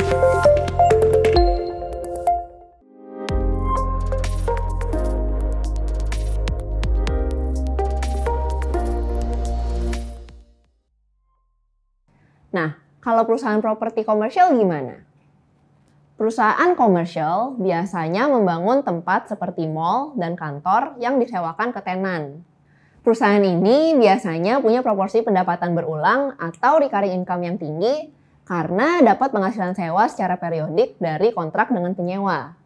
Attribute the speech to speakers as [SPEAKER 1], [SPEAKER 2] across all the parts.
[SPEAKER 1] Nah, kalau perusahaan properti komersial gimana? Perusahaan komersial biasanya membangun tempat seperti mall dan kantor yang disewakan ke tenan. Perusahaan ini biasanya punya proporsi pendapatan berulang atau recurring income yang tinggi karena dapat penghasilan sewa secara periodik dari kontrak dengan penyewa.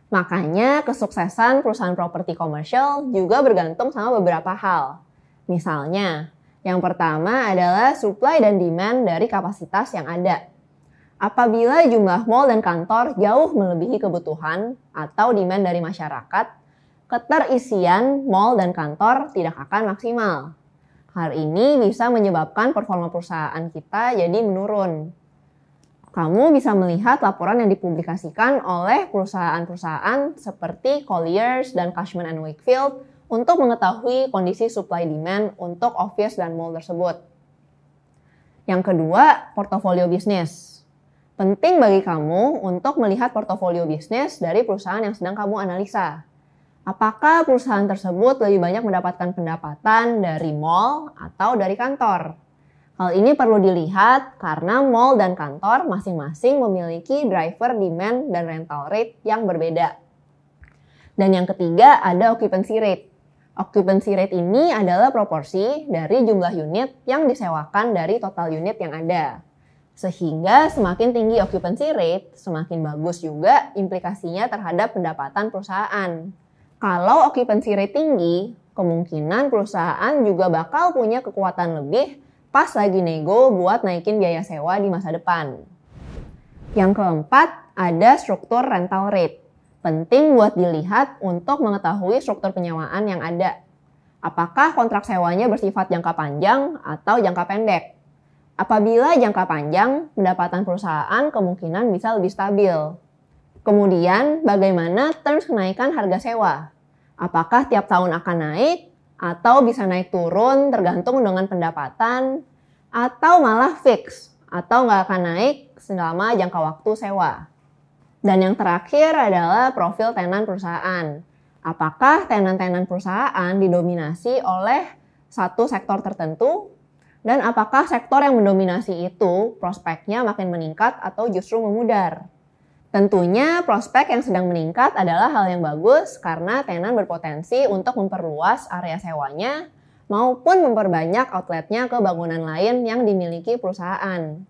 [SPEAKER 1] Makanya kesuksesan perusahaan properti komersial juga bergantung sama beberapa hal. Misalnya, yang pertama adalah supply dan demand dari kapasitas yang ada. Apabila jumlah mall dan kantor jauh melebihi kebutuhan atau demand dari masyarakat, keterisian mall dan kantor tidak akan maksimal. Hal ini bisa menyebabkan performa perusahaan kita jadi menurun. Kamu bisa melihat laporan yang dipublikasikan oleh perusahaan-perusahaan seperti Colliers dan Cushman & Wakefield untuk mengetahui kondisi supply demand untuk office dan mall tersebut. Yang kedua, portofolio bisnis. Penting bagi kamu untuk melihat portofolio bisnis dari perusahaan yang sedang kamu analisa. Apakah perusahaan tersebut lebih banyak mendapatkan pendapatan dari mall atau dari kantor? Hal ini perlu dilihat karena mall dan kantor masing-masing memiliki driver demand dan rental rate yang berbeda. Dan yang ketiga ada occupancy rate. Occupancy rate ini adalah proporsi dari jumlah unit yang disewakan dari total unit yang ada. Sehingga semakin tinggi occupancy rate, semakin bagus juga implikasinya terhadap pendapatan perusahaan. Kalau occupancy rate tinggi, kemungkinan perusahaan juga bakal punya kekuatan lebih pas lagi nego buat naikin biaya sewa di masa depan. Yang keempat, ada struktur rental rate. Penting buat dilihat untuk mengetahui struktur penyewaan yang ada. Apakah kontrak sewanya bersifat jangka panjang atau jangka pendek? Apabila jangka panjang, pendapatan perusahaan kemungkinan bisa lebih stabil. Kemudian, bagaimana terms kenaikan harga sewa? Apakah tiap tahun akan naik? Atau bisa naik turun tergantung dengan pendapatan? Atau malah fix? Atau nggak akan naik selama jangka waktu sewa? Dan yang terakhir adalah profil tenan perusahaan. Apakah tenan-tenan perusahaan didominasi oleh satu sektor tertentu? Dan apakah sektor yang mendominasi itu prospeknya makin meningkat atau justru memudar? Tentunya prospek yang sedang meningkat adalah hal yang bagus karena tenan berpotensi untuk memperluas area sewanya maupun memperbanyak outletnya ke bangunan lain yang dimiliki perusahaan.